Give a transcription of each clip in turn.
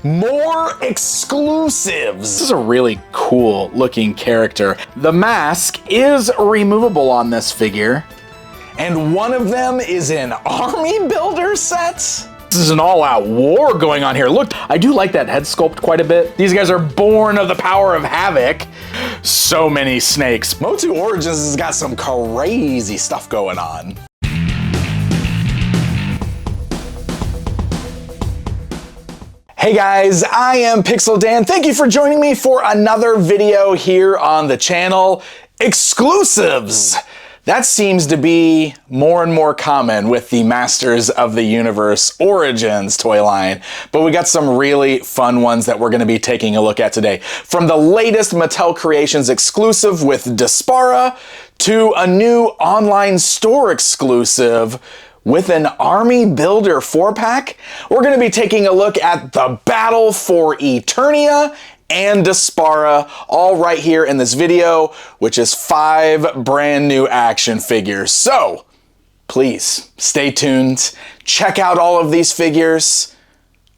More exclusives. This is a really cool looking character. The mask is removable on this figure. And one of them is an army builder set? This is an all-out war going on here. Look, I do like that head sculpt quite a bit. These guys are born of the power of Havoc. So many snakes. MOTU Origins has got some crazy stuff going on. Hey guys, I am Pixel Dan. Thank you for joining me for another video here on the channel. Exclusives! That seems to be more and more common with the Masters of the Universe Origins toy line, but we got some really fun ones that we're going to be taking a look at today. From the latest Mattel Creations exclusive with Despara to a new online store exclusive with an Army Builder Four-Pack, we're going to be taking a look at the battle for Eternia and Despara, all right here in this video, which is 5 brand new action figures. So, please stay tuned, check out all of these figures,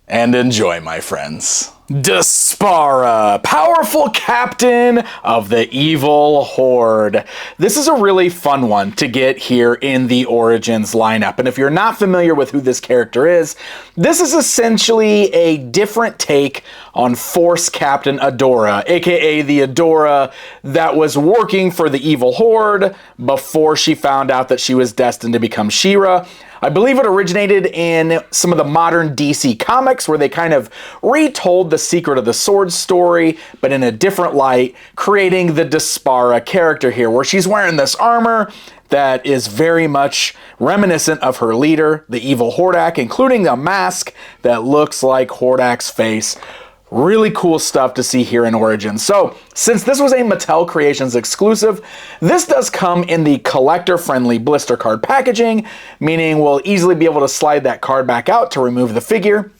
and enjoy, my friends. Despara, powerful captain of the evil Horde. This is a really fun one to get here in the Origins lineup. And if you're not familiar with who this character is, this is essentially a different take on Force Captain Adora, aka the Adora that was working for the evil Horde before she found out that she was destined to become She-Ra. I believe it originated in some of the modern DC comics where they kind of retold the Secret of the Sword story, but in a different light, creating the Despara character here, where she's wearing this armor that is very much reminiscent of her leader, the evil Hordak, including a mask that looks like Hordak's face. Really cool stuff to see here in Origins. So, since this was a Mattel Creations exclusive, this does come in the collector-friendly blister card packaging, meaning we'll easily be able to slide that card back out to remove the figure.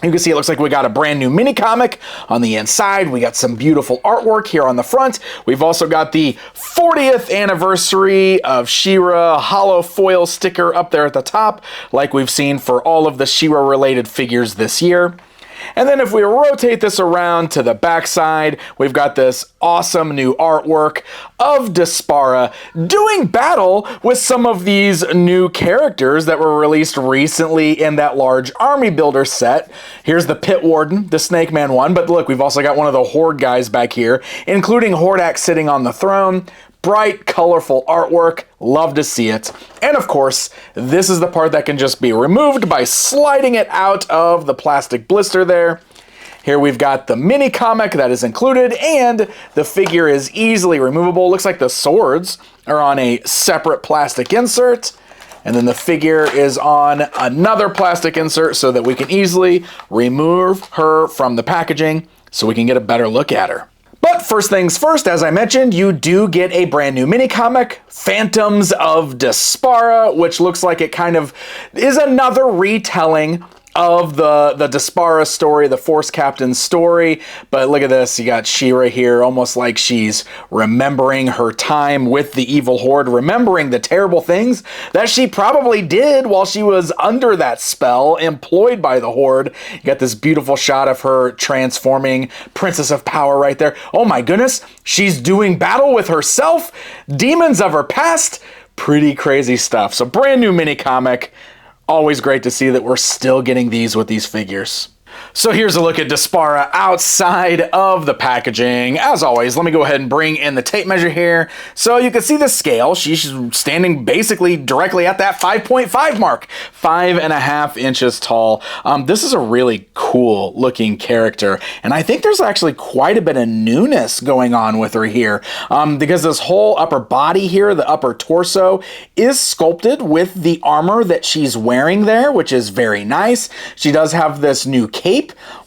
You can see it looks like we got a brand new mini comic on the inside. We got some beautiful artwork here on the front. We've also got the 40th anniversary of She-Ra hollow foil sticker up there at the top, like we've seen for all of the She-Ra related figures this year. And then if we rotate this around to the backside, we've got this awesome new artwork of Despara doing battle with some of these new characters that were released recently in that large army builder set. Here's the Pit Warden, the Snake Man one, but look, we've also got one of the Horde guys back here, including Hordak sitting on the throne. Bright, colorful artwork, love to see it. And of course, this is the part that can just be removed by sliding it out of the plastic blister there. Here we've got the mini comic that is included, and the figure is easily removable. Looks like the swords are on a separate plastic insert, and then the figure is on another plastic insert so that we can easily remove her from the packaging so we can get a better look at her. But first things first, as I mentioned, you do get a brand new mini comic, Phantoms of Despara, which looks like it kind of is another retelling of the Despara story, the Force Captain story. But look at this, you got She-Ra here, almost like she's remembering her time with the evil Horde, remembering the terrible things that she probably did while she was under that spell, employed by the Horde. You got this beautiful shot of her transforming Princess of Power right there. Oh my goodness, she's doing battle with herself, demons of her past, pretty crazy stuff. So brand new mini comic. Always great to see that we're still getting these with these figures. So here's a look at Despara outside of the packaging. As always, let me go ahead and bring in the tape measure here. So you can see the scale. She's standing basically directly at that 5.5 mark, 5.5 inches tall. This is a really cool looking character. And I think there's actually quite a bit of newness going on with her here, because this whole upper body here, the upper torso, is sculpted with the armor that she's wearing there, which is very nice. She does have this new cape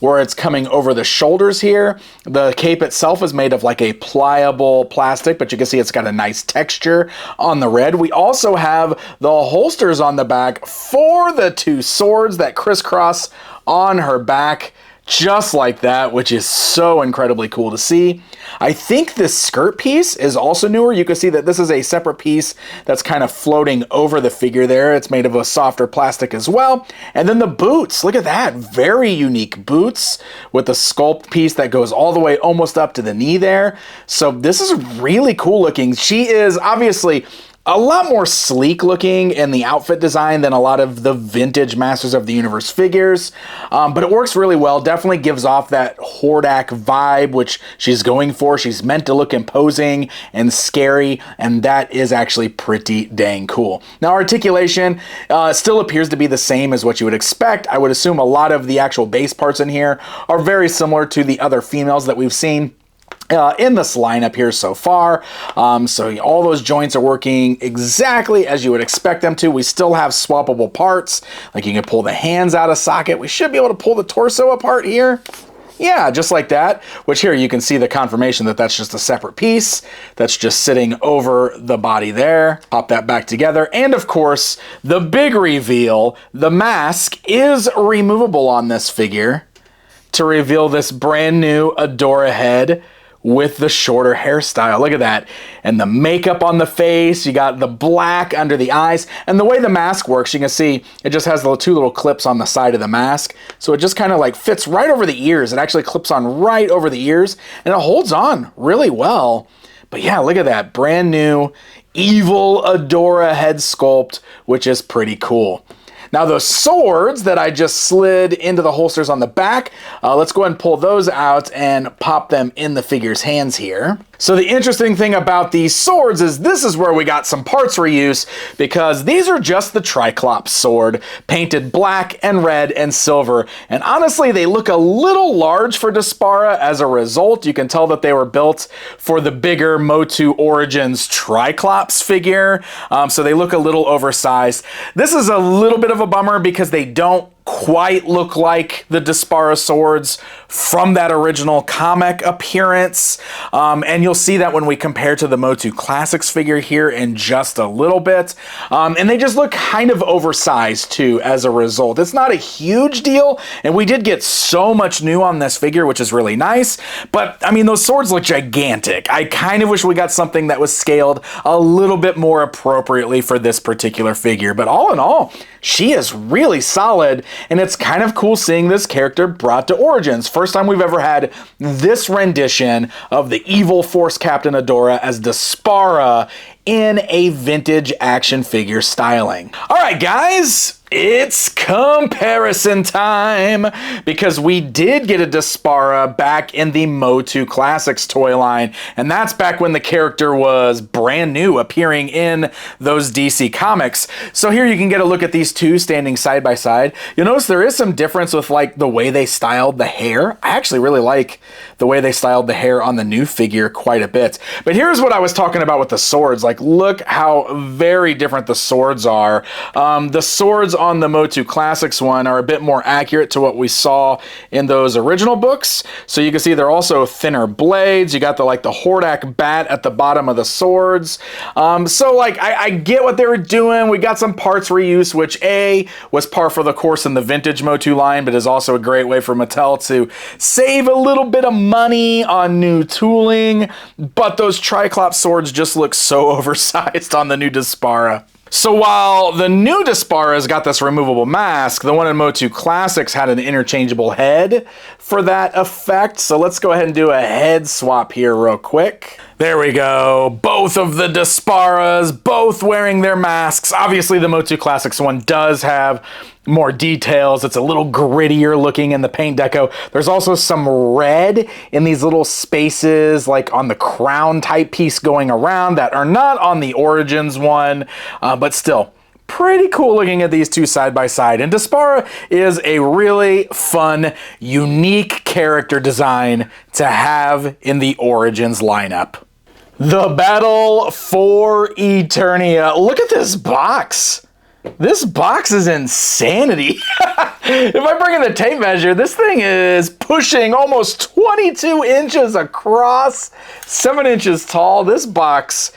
where it's coming over the shoulders here. The cape itself is made of like a pliable plastic, but you can see it's got a nice texture on the red. We also have the holsters on the back for the 2 swords that crisscross on her back. just like that, which is so incredibly cool to see. I think this skirt piece is also newer. You can see that this is a separate piece that's kind of floating over the figure there. It's made of a softer plastic as well. And then the boots, look at that, very unique boots with the sculpt piece that goes all the way almost up to the knee there. So this is really cool looking. She is obviously a lot more sleek looking in the outfit design than a lot of the vintage Masters of the Universe figures, but it works really well. Definitely gives off that Hordak vibe, which she's going for. She's meant to look imposing and scary, and that is actually pretty dang cool. Now, articulation still appears to be the same as what you would expect. I would assume a lot of the actual base parts in here are very similar to the other females that we've seen in this lineup here so far. So all those joints are working exactly as you would expect them to. We still have swappable parts, like you can pull the hands out of socket. We should be able to pull the torso apart here. Yeah, just like that, which here you can see the confirmation that that's just a separate piece that's just sitting over the body there. Pop that back together. And of course, the big reveal, the mask is removable on this figure to reveal this brand new Adora head with the shorter hairstyle. Look at that. And the makeup on the face, you got the black under the eyes, and the way the mask works, you can see it just has the two little clips on the side of the mask. So it just kind of like fits right over the ears. It actually clips on right over the ears, and it holds on really well. But yeah, look at that brand new evil Adora head sculpt, which is pretty cool. Now those swords that I just slid into the holsters on the back, let's go ahead and pull those out and pop them in the figure's hands here. So the interesting thing about these swords is this is where we got some parts reuse, because these are just the Triclops sword, painted black and red and silver. And honestly, they look a little large for Despara as a result. You can tell that they were built for the bigger MOTU Origins Triclops figure. So they look a little oversized. This is a little bit of a bummer because they don't quite look like the Despara swords from that original comic appearance. And you'll see that when we compare to the MOTU Classics figure here in just a little bit. And they just look kind of oversized too as a result. It's not a huge deal, and we did get so much new on this figure, which is really nice. But I mean, those swords look gigantic. I kind of wish we got something that was scaled a little bit more appropriately for this particular figure. But all in all, she is really solid, and it's kind of cool seeing this character brought to Origins. First time we've ever had this rendition of the evil Force Captain Adora as Despara in a vintage action figure styling. All right, guys, it's comparison time, because we did get a Despara back in the MOTU Classics toy line, and that's back when the character was brand new, appearing in those DC comics. So here you can get a look at these two standing side by side. You'll notice there is some difference with like the way they styled the hair. I actually really like the way they styled the hair on the new figure quite a bit. But here's what I was talking about with the swords. Like, look how very different the swords are. The swords on the MOTU Classics one are a bit more accurate to what we saw in those original books. So you can see they're also thinner blades. You got the like the Hordak bat at the bottom of the swords. So like I get what they were doing. We got some parts reuse, which was par for the course in the vintage MOTU line, but is also a great way for Mattel to save a little bit of money on new tooling. But those Triclops swords just look so oversized on the new Despara. So while the new Despara's got this removable mask, the one in MOTU Classics had an interchangeable head for that effect. So let's go ahead and do a head swap here real quick. There we go. Both of the Desparas, both wearing their masks. Obviously, the MOTU Classics one does have more details. It's a little grittier looking in the paint deco. There's also some red in these little spaces, like on the crown type piece going around, that are not on the Origins one, but still pretty cool looking at these two side by side. And Despara is a really fun, unique character design to have in the Origins lineup. The battle for Eternia. Look at this box. This box is insanity. If I bring in the tape measure, this thing is pushing almost 22 inches across, 7 inches tall. This box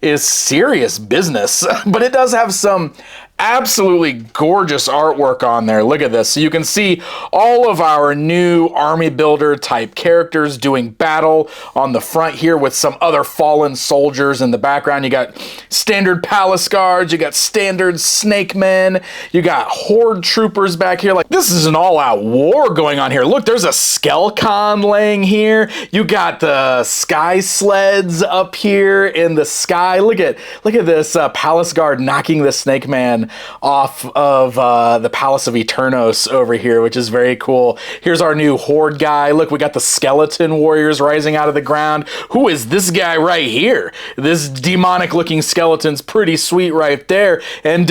is serious business, but it does have some Absolutely gorgeous artwork on there. Look at this. So you can see all of our new army builder type characters doing battle on the front here with some other fallen soldiers in the background. You got standard palace guards, you got standard snake men, you got horde troopers back here. Like, this is an all-out war going on here. Look, there's a Skelcon laying here. You got the sky sleds up here in the sky. Look at this palace guard knocking the snake man off of the Palace of Eternos over here, which is very cool. Here's our new horde guy. Look, we got the skeleton warriors rising out of the ground. Who is this guy right here? This demonic looking skeleton's pretty sweet right there. And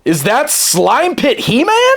is that Slime Pit He-Man?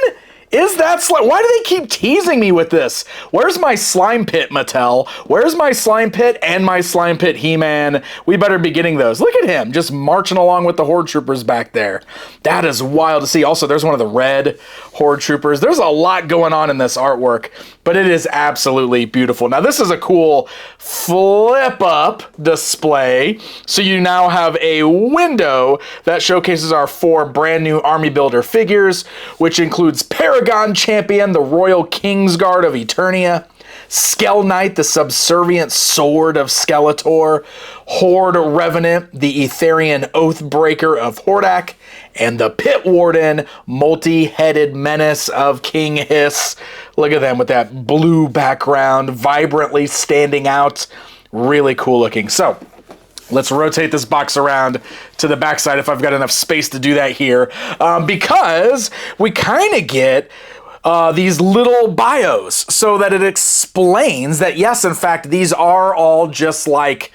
Is that why do they keep teasing me with this? Where's my slime pit, Mattel? Where's my slime pit and my slime pit He-Man? We better be getting those. Look at him, just marching along with the horde troopers back there. That is wild to see. Also, there's one of the red horde troopers. There's a lot going on in this artwork, but it is absolutely beautiful. Now, this is a cool flip-up display. So you now have a window that showcases our 4 brand new Army Builder figures, which includes Paragon Champion, the Royal Kingsguard of Eternia, Skell Knight, the subservient sword of Skeletor, Horde Revenant, the Etherian Oathbreaker of Hordak, and the Pit Warden, multi-headed menace of King Hiss. Look at them with that blue background, vibrantly standing out. Really cool looking. So, let's rotate this box around to the backside if I've got enough space to do that here, because we kind of get these little bios so that it explains that, yes, in fact, these are all just like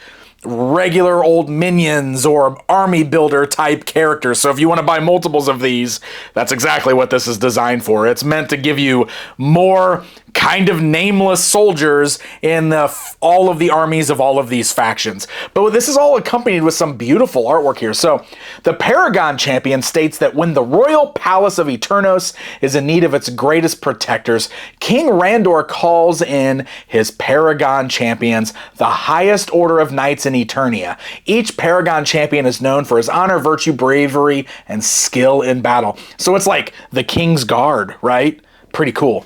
regular old minions or army builder type characters. So if you want to buy multiples of these, that's exactly what this is designed for. It's meant to give you more kind of nameless soldiers in all of the armies of all of these factions. But this is all accompanied with some beautiful artwork here. So the Paragon Champion states that when the Royal Palace of Eternos is in need of its greatest protectors, King Randor calls in his Paragon Champions, the highest order of knights in Eternia. Each Paragon Champion is known for his honor, virtue, bravery, and skill in battle. So it's like the King's Guard, right? Pretty cool.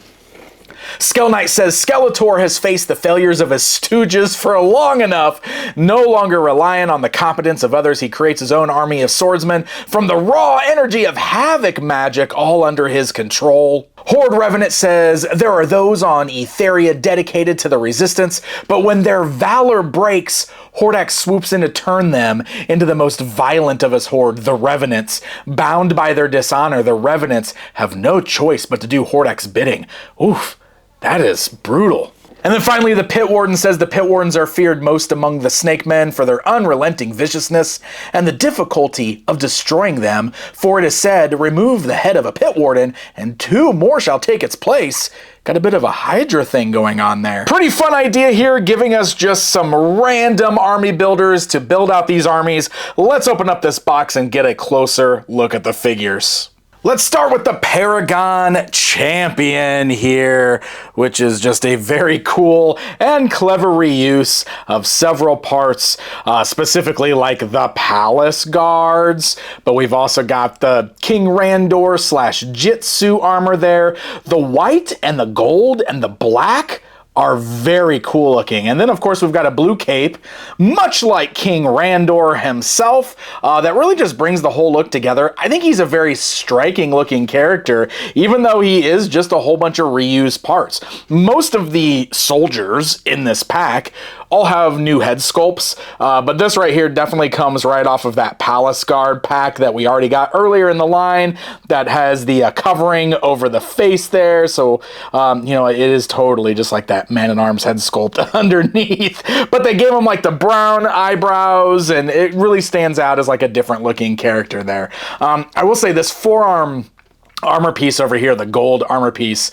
Skell Knight says Skeletor has faced the failures of his stooges for long enough. No longer reliant on the competence of others, he creates his own army of swordsmen from the raw energy of Havoc magic, all under his control. Horde Revenant says there are those on Etheria dedicated to the resistance, but when their valor breaks, Hordak swoops in to turn them into the most violent of his horde, the Revenants. Bound by their dishonor, the Revenants have no choice but to do Hordak's bidding. Oof. That is brutal. And then finally, the Pit Warden says the Pit Wardens are feared most among the Snake Men for their unrelenting viciousness and the difficulty of destroying them. For it is said, remove the head of a Pit Warden, and 2 more shall take its place. Got a bit of a Hydra thing going on there. Pretty fun idea here, giving us just some random army builders to build out these armies. Let's open up this box and get a closer look at the figures. Let's start with the Paragon Champion here, which is just a very cool and clever reuse of several parts, specifically like the Palace Guards, but we've also got the King Randor / Jitsu armor there. The white and the gold and the black are very cool looking. And then, of course, we've got a blue cape, much like King Randor himself, that really just brings the whole look together. I think he's a very striking looking character, even though he is just a whole bunch of reused parts. Most of the soldiers in this pack all have new head sculpts, but this right here definitely comes right off of that Palace Guard pack that we already got earlier in the line that has the covering over the face there. So, you know, it is totally just like that Man-at-Arms head sculpt underneath, but they gave him like the brown eyebrows and it really stands out as like a different looking character there. I will say this forearm armor piece over here, the gold armor piece,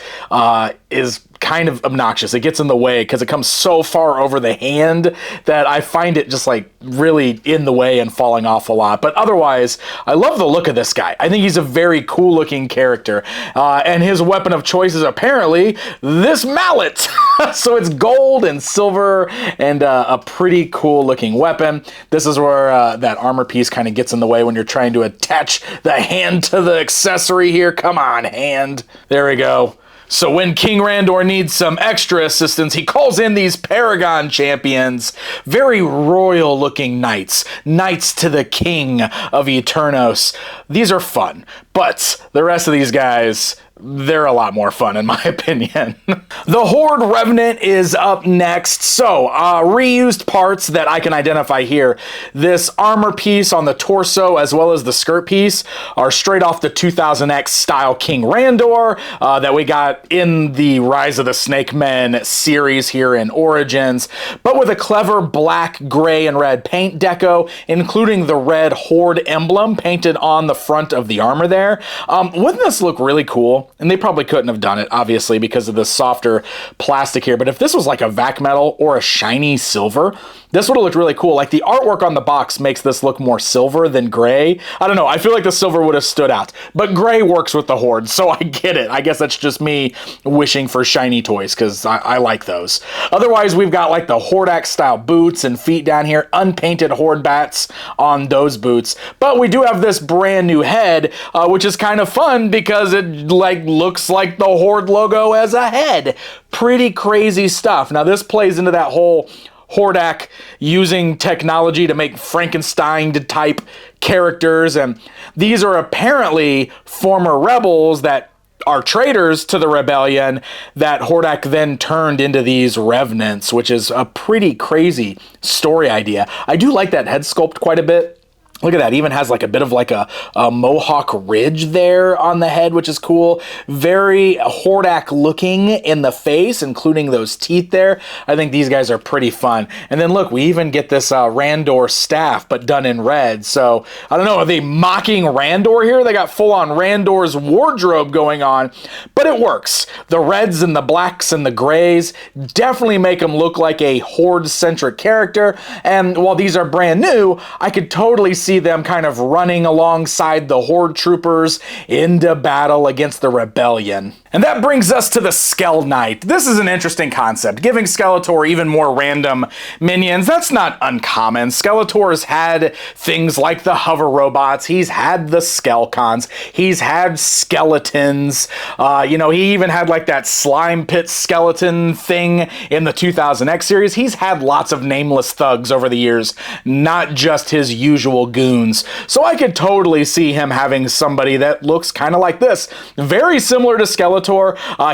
is kind of obnoxious. It gets in the way because it comes so far over the hand that I find it just like really in the way and falling off a lot. But otherwise, I love the look of this guy. I think he's a very cool looking character. And his weapon of choice is apparently this mallet. So it's gold and silver and a pretty cool looking weapon. This is where that armor piece kind of gets in the way when you're trying to attach the hand to the accessory here. Come on, hand. There we go. So when King Randor needs some extra assistance, he calls in these Paragon champions. Very royal looking knights. Knights to the king of Eternos. These are fun, but the rest of these guys, they're a lot more fun in my opinion. The Horde Revenant is up next. So reused parts that I can identify here. This armor piece on the torso as well as the skirt piece are straight off the 2000X style King Randor that we got in the Rise of the Snake Men series here in Origins, but with a clever black, gray, and red paint deco, including the red Horde emblem painted on the front of the armor there. Wouldn't this look really cool? And they probably couldn't have done it, obviously, because of the softer plastic here. But if this was like a vac metal or a shiny silver, this would have looked really cool. Like the artwork on the box makes this look more silver than gray. I don't know. I feel like the silver would have stood out. But gray works with the Horde, so I get it. I guess that's just me wishing for shiny toys because I like those. Otherwise, we've got like the Hordak style boots and feet down here. Unpainted Horde bats on those boots. But we do have this brand new head, which is kind of fun because it like looks like the Horde logo as a head. Pretty crazy stuff. Now this plays into that whole Hordak using technology to make Frankenstein type characters, and these are apparently former rebels that are traitors to the rebellion that Hordak then turned into these revenants, which is a pretty crazy story idea. I do like that head sculpt quite a bit. Look at that, even has like a bit of like a mohawk ridge there on the head, which is cool. Very Hordak looking in the face, including those teeth there. I think these guys are pretty fun. And then look, we even get this Randor staff, but done in red. So I don't know, are they mocking Randor here? They got full on Randor's wardrobe going on, but it works. The reds and the blacks and the grays definitely make them look like a Horde-centric character. And while these are brand new, I could totally see them kind of running alongside the Horde troopers into battle against the rebellion. And that brings us to the Skell Knight. This is an interesting concept, giving Skeletor even more random minions. That's not uncommon. Skeletor's had things like the hover robots. He's had the Skelcons. He's had skeletons. He even had like that slime pit skeleton thing in the 2000X series. He's had lots of nameless thugs over the years, not just his usual goons. So I could totally see him having somebody that looks kind of like this. Very similar to Skeletor.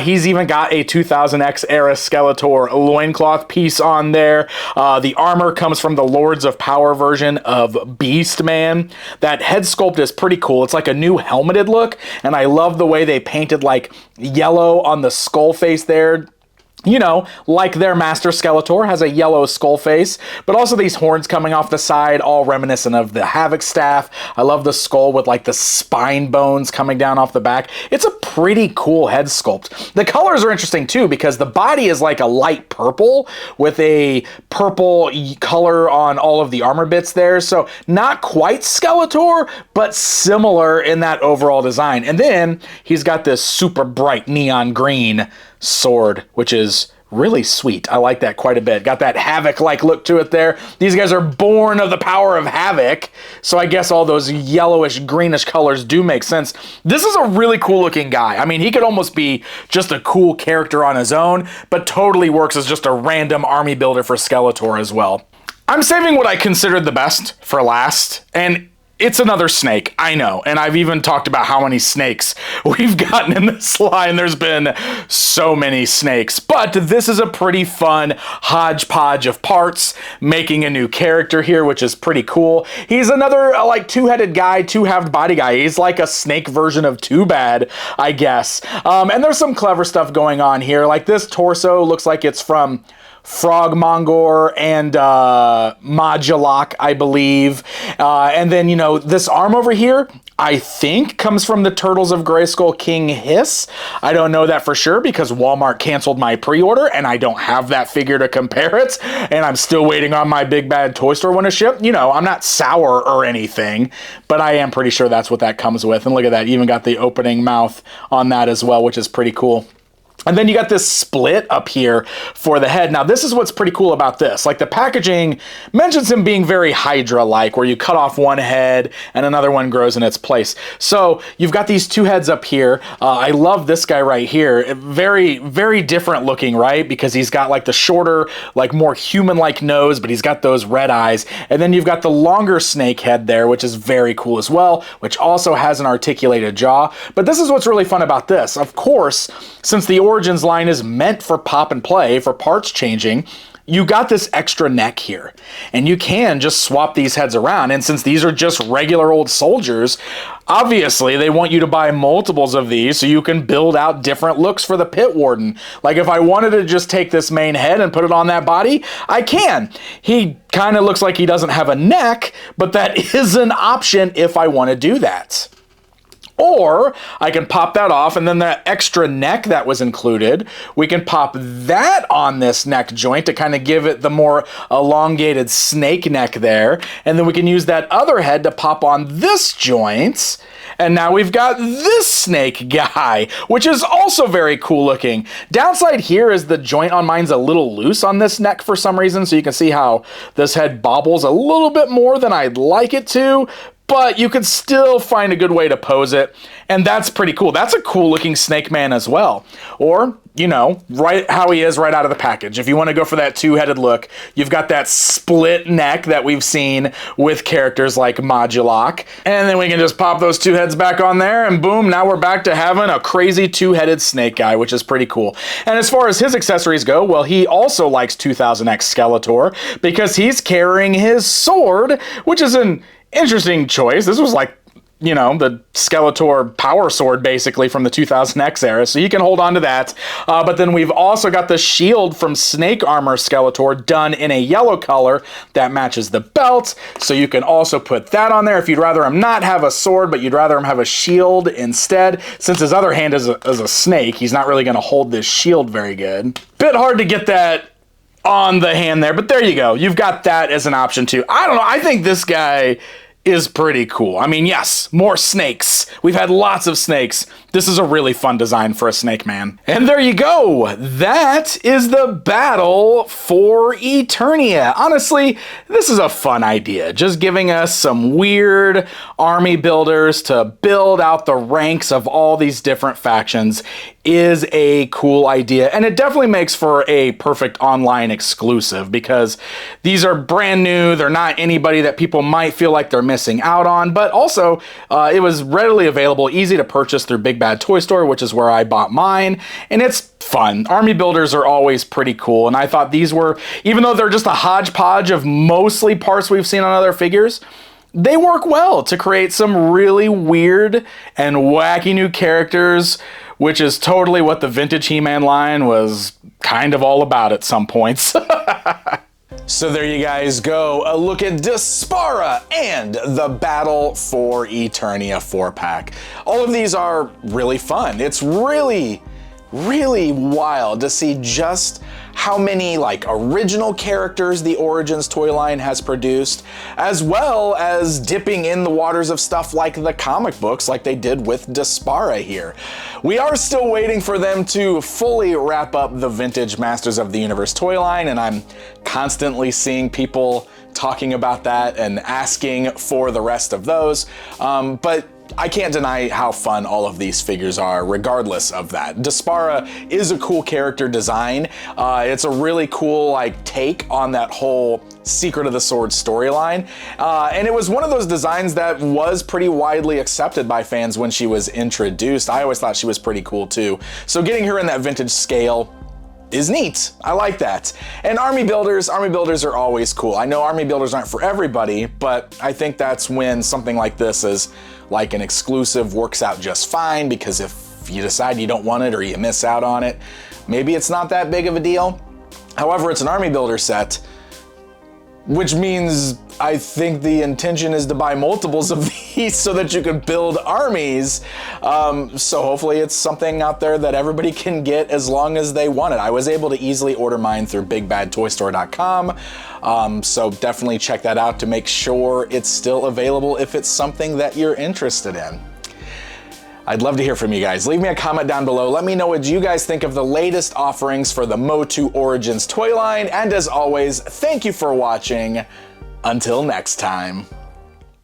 He's even got a 2000X era Skeletor loincloth piece on there. The armor comes from the Lords of Power version of Beast Man. That head sculpt is pretty cool. It's like a new helmeted look, and I love the way they painted like yellow on the skull face there. You know, like their master Skeletor has a yellow skull face, but also these horns coming off the side, all reminiscent of the Havoc staff. I love the skull with like the spine bones coming down off the back. It's a pretty cool head sculpt. The colors are interesting too because the body is like a light purple with a purple color on all of the armor bits there. So not quite Skeletor, but similar in that overall design. And then he's got this super bright neon green sword, which is really sweet. I like that quite a bit. Got that Havoc-like look to it there. These guys are born of the power of Havoc, so I guess all those yellowish, greenish colors do make sense. This is a really cool looking guy. I mean, he could almost be just a cool character on his own, but totally works as just a random army builder for Skeletor as well. I'm saving what I considered the best for last, and it's another snake, I know, and I've even talked about how many snakes we've gotten in this line. There's been so many snakes, but this is a pretty fun hodgepodge of parts, making a new character here, which is pretty cool. He's another like two-headed guy, two-halved body guy. He's like a snake version of Too Bad, I guess. And there's some clever stuff going on here. Like this torso looks like it's from Frogmongor and Modulok, I believe. And then, you know, this arm over here, I think comes from the Turtles of Grayskull King Hiss. I don't know that for sure because Walmart canceled my pre-order and I don't have that figure to compare it. And I'm still waiting on my Big Bad Toy Store one to ship. You know, I'm not sour or anything, but I am pretty sure that's what that comes with. And look at that, even got the opening mouth on that as well, which is pretty cool. And then you got this split up here for the head. Now, this is what's pretty cool about this. Like, the packaging mentions him being very Hydra-like, where you cut off one head and another one grows in its place. So you've got these two heads up here. I love this guy right here. Very, very different looking, right? Because he's got like the shorter, like more human-like nose, but he's got those red eyes. And then you've got the longer snake head there, which is very cool as well, which also has an articulated jaw. But this is what's really fun about this. Of course, since the Origins line is meant for pop and play, for parts changing, you got this extra neck here, and you can just swap these heads around. And since these are just regular old soldiers, obviously they want you to buy multiples of these so you can build out different looks for the Pit Warden. Like, if I wanted to just take this main head and put it on that body, I can. He kind of looks like he doesn't have a neck, but that is an option if I want to do that. Or I can pop that off, and then that extra neck that was included, we can pop that on this neck joint to kind of give it the more elongated snake neck there. And then we can use that other head to pop on this joint. And now we've got this snake guy, which is also very cool looking. Downside here is the joint on mine's a little loose on this neck for some reason, so you can see how this head bobbles a little bit more than I'd like it to. But you can still find a good way to pose it, and that's pretty cool. That's a cool looking Snake Man as well. Or, you know, right how he is right out of the package. If you want to go for that two-headed look, you've got that split neck that we've seen with characters like Modulok. And then we can just pop those two heads back on there, and boom, now we're back to having a crazy two-headed snake guy, which is pretty cool. And as far as his accessories go, well, he also likes 2000X Skeletor because he's carrying his sword, which is an interesting choice. This was like, you know, the Skeletor power sword basically from the 2000X era, so you can hold on to that. But then we've also got the shield from Snake Armor Skeletor done in a yellow color that matches the belt, so you can also put that on there if you'd rather him not have a sword, but you'd rather him have a shield instead. Since his other hand is a snake, he's not really going to hold this shield very good. Bit hard to get that on the hand there, but there you go. You've got that as an option too. I don't know, I think this guy is pretty cool. I mean, yes, more snakes. We've had lots of snakes. This is a really fun design for a Snake Man. And there you go. That is the battle for Eternia. Honestly, this is a fun idea. Just giving us some weird army builders to build out the ranks of all these different factions is a cool idea. And it definitely makes for a perfect online exclusive because these are brand new. They're not anybody that people might feel like they're missing out on, but also it was readily available, easy to purchase through Big Bad Toy Store, which is where I bought mine, and it's fun. Army builders are always pretty cool, and I thought these were, even though they're just a hodgepodge of mostly parts we've seen on other figures, they work well to create some really weird and wacky new characters, which is totally what the vintage He-Man line was kind of all about at some points. So there you guys go, a look at Despara and the Battle for Eternia 4-pack. All of these are really fun. It's really wild to see just how many like original characters the Origins toy line has produced, as well as dipping in the waters of stuff like the comic books like they did with Despara here. We are still waiting for them to fully wrap up the vintage Masters of the Universe toy line, and I'm constantly seeing people talking about that and asking for the rest of those, but I can't deny how fun all of these figures are regardless of that. Despara is a cool character design. It's a really cool like take on that whole Secret of the Sword storyline. And it was one of those designs that was pretty widely accepted by fans when she was introduced. I always thought she was pretty cool too. So getting her in that vintage scale is neat. I like that. And army builders are always cool. I know army builders aren't for everybody, but I think that's when something like this is like an exclusive works out just fine, because if you decide you don't want it or you miss out on it, maybe it's not that big of a deal. However, it's an army builder set, which means I think the intention is to buy multiples of these so that you can build armies. So hopefully it's something out there that everybody can get as long as they want it. I was able to easily order mine through BigBadToyStore.com. So definitely check that out to make sure it's still available if it's something that you're interested in. I'd love to hear from you guys. Leave me a comment down below. Let me know what you guys think of the latest offerings for the MOTU Origins toy line. And as always, thank you for watching. Until next time.